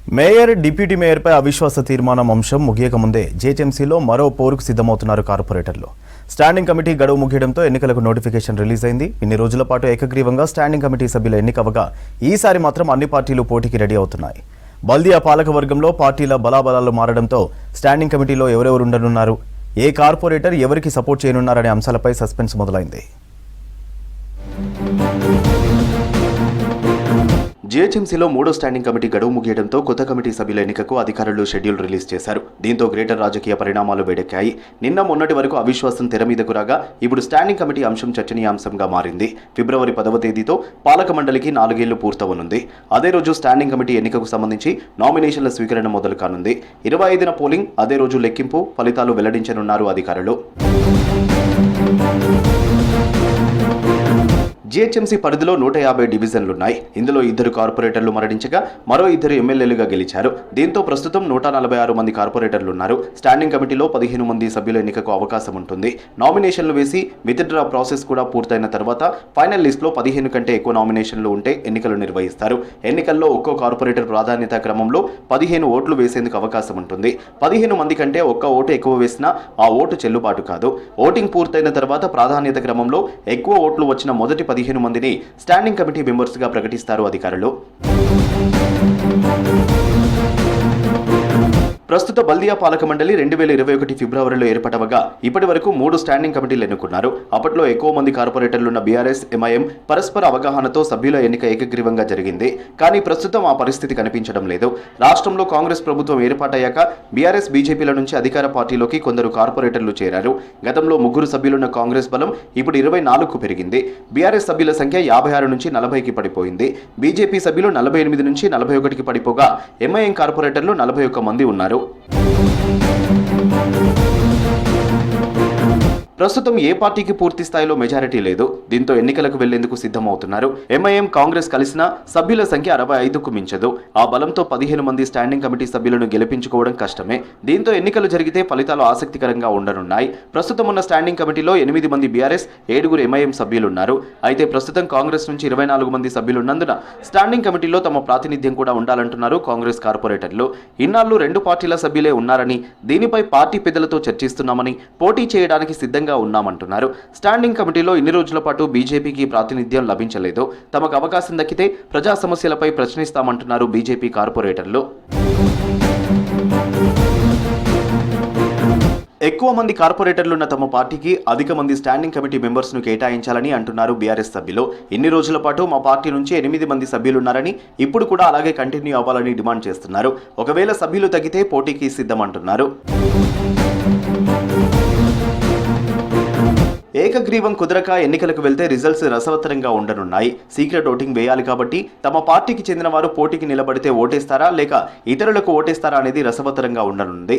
Mayor, deputy మేయర్పై అవిశ్వాస తీర్మానం అంశం ముగియక ముందే జీహెచ్ఎంసీలో మరో పోరుకు సిద్ధమవుతున్నారు కార్పొరేటర్లు. స్టాండింగ్ కమిటీ గడువు ముగియడంతో ఎన్నికలకు నోటిఫికేషన్ రిలీజ్ అయింది. ఇన్ని రోజుల పాటు ఏకగ్రీవంగా స్టాండింగ్ కమిటీ సభ్యుల ఎన్నికవగా ఈసారి మాత్రం అన్ని పార్టీలు పోటీకి రెడీ అవుతున్నాయి. బల్దియా పాలక వర్గంలో పార్టీల బలాబలాలు మారడంతో స్టాండింగ్ కమిటీలో ఎవరెవరు ఉండనున్నారు, ఏ కార్పొరేటర్ ఎవరికి సపోర్ట్ చేయనున్నారనే అంశాలపై సస్పెన్స్ మొదలైంది. జీహెచ్ఎంసీలో మూడో స్టాండింగ్ కమిటీ గడువు ముగియడంతో కొత్త కమిటీ సభ్యుల ఎన్నికకు అధికారులు షెడ్యూల్ రిలీజ్ చేశారు. దీంతో గ్రేటర్ రాజకీయ పరిణామాలు వేడెక్కాయి. నిన్న మొన్నటి వరకు అవిశ్వాసం తెర మీదకు రాగా ఇప్పుడు స్టాండింగ్ కమిటీ అంశం చర్చనీయాంశంగా మారింది. ఫిబ్రవరి 10వ తేదీతో పాలక మండలికి 4 ఏళ్లు పూర్తవనుంది. అదే రోజు స్టాండింగ్ కమిటీ ఎన్నికకు సంబంధించి నామినేషన్ల స్వీకరణ మొదలు కానుంది. 25న పోలింగ్, అదే రోజు లెక్కింపు, ఫలితాలు వెల్లడించనున్నారు అధికారులు. జీహెచ్ఎంసీ పరిధిలో 150 డివిజన్లున్నాయి. ఇందులో 2 కార్పొరేటర్లు మరణించగా మరో 2 ఎమ్మెల్యేలుగా గెలిచారు. దీంతో ప్రస్తుతం 146 మంది కార్పొరేటర్లున్నారు. స్టాండింగ్ కమిటీలో 15 మంది సభ్యుల ఎన్నికకు అవకాశం ఉంటుంది. నామినేషన్లు వేసి విత్డ్రా ప్రాసెస్ కూడా పూర్తయిన తర్వాత ఫైనల్ లిస్టులో 15 కంటే ఎక్కువ నామినేషన్లు ఉంటే ఎన్నికలు నిర్వహిస్తారు. ఎన్నికల్లో ఒక్కో కార్పొరేటర్ ప్రాధాన్యత క్రమంలో 15 ఓట్లు వేసేందుకు అవకాశం ఉంటుంది. 15 మంది కంటే ఒక్క ఓటు ఎక్కువ వేసినా ఆ ఓటు చెల్లుబాటు కాదు. ఓటింగ్ పూర్తయిన తర్వాత ప్రాధాన్యత క్రమంలో ఎక్కువ ఓట్లు వచ్చిన మొదటి 15 మందిని స్టాండింగ్ కమిటీ మెంబర్స్ గా ప్రకటిస్తారు అధికారులు. ప్రస్తుత బల్దియా పాలక మండలి 2021 ఫిబ్రవరిలో ఏర్పడవగా ఇప్పటి వరకు 3 స్టాండింగ్ కమిటీలు ఎన్నుకున్నారు. అప్పట్లో ఎక్కువ మంది కార్పొరేటర్లున్న బీఆర్ఎస్, ఎంఐఎం పరస్పర అవగాహనతో సభ్యుల ఎన్నిక ఏకగ్రీవంగా జరిగింది. కానీ ప్రస్తుతం ఆ పరిస్థితి కనిపించడం లేదు. రాష్ట్రంలో కాంగ్రెస్ ప్రభుత్వం ఏర్పాటయ్యాక బీఆర్ఎస్, బీజేపీల నుంచి అధికార పార్టీలోకి కొందరు కార్పొరేటర్లు చేరారు. గతంలో 3 సభ్యులున్న కాంగ్రెస్ బలం ఇప్పుడు 24కు పెరిగింది. బీఆర్ఎస్ సభ్యుల సంఖ్య 56 నుంచి 40కి పడిపోయింది. బీజేపీ సభ్యులు 48 నుంచి 41కి పడిపోగా ఎంఐఎం కార్పొరేటర్లు 41 మంది ఉన్నారు. ప్రస్తుతం ఏ పార్టీకి పూర్తి స్థాయిలో మెజారిటీ లేదు. దీంతో ఎన్నికలకు వెళ్లేందుకు సిద్ధమవుతున్నారు. ఎంఐఎం, కాంగ్రెస్ కలిసినా సభ్యుల సంఖ్య 65కు మించదు. ఆ బలంతో 15 మంది స్టాండింగ్ కమిటీ సభ్యులను గెలిపించుకోవడం కష్టమే. దీంతో ఎన్నికలు జరిగితే ఫలితాలు ఆసక్తికరంగా ఉండనున్నాయి. ప్రస్తుతం ఉన్న స్టాండింగ్ కమిటీలో 8 మంది బీఆర్ఎస్, 7 ఎంఐఎం సభ్యులున్నారు. అయితే ప్రస్తుతం కాంగ్రెస్ నుంచి 24 మంది సభ్యులున్నందున స్టాండింగ్ కమిటీలో తమ ప్రాతినిధ్యం కూడా ఉండాలంటున్నారు కాంగ్రెస్ కార్పొరేటర్లు. ఇన్నాళ్లు 2 పార్టీల సభ్యులే ఉన్నారని, దీనిపై పార్టీ పెద్దలతో చర్చిస్తున్నామని, పోటీ చేయడానికి సిద్ధంగా ఉన్నామంటున్నారు. స్టాండింగ్ కమిటీలో ఇన్ని రోజుల పాటు బీజేపీకి ప్రాతినిధ్యం లభించలేదు. తమకు అవకాశం దక్కితే ప్రజా సమస్యలపై ప్రశ్నిస్తామంటున్నారు బీజేపీ కార్పొరేటర్లు. ఎక్కువ మంది కార్పొరేటర్లున్న తమ పార్టీకి అధిక మంది స్టాండింగ్ కమిటీ మెంబర్స్ ను కేటాయించాలని అంటున్నారు బీఆర్ఎస్ సభ్యులు. ఇన్ని రోజుల పాటు మా పార్టీ నుంచి 8 మంది సభ్యులున్నారని, ఇప్పుడు కూడా అలాగే కంటిన్యూ అవ్వాలని డిమాండ్ చేస్తున్నారు. ఒకవేళ సభ్యులు తగ్గితే పోటీకి సిద్ధమంటున్నారు. ఏకగ్రీవం కుదరక ఎన్నికలకు వెళ్తే రిజల్ట్స్ రసవత్తరంగా ఉండనున్నాయి. సీక్రెట్ ఓటింగ్ వేయాలి కాబట్టి తమ పార్టీకి చెందిన వారు పోటీకి నిలబడితే ఓటేస్తారా లేక ఇతరులకు ఓటేస్తారా అనేది రసవత్తరంగా ఉండనుంది.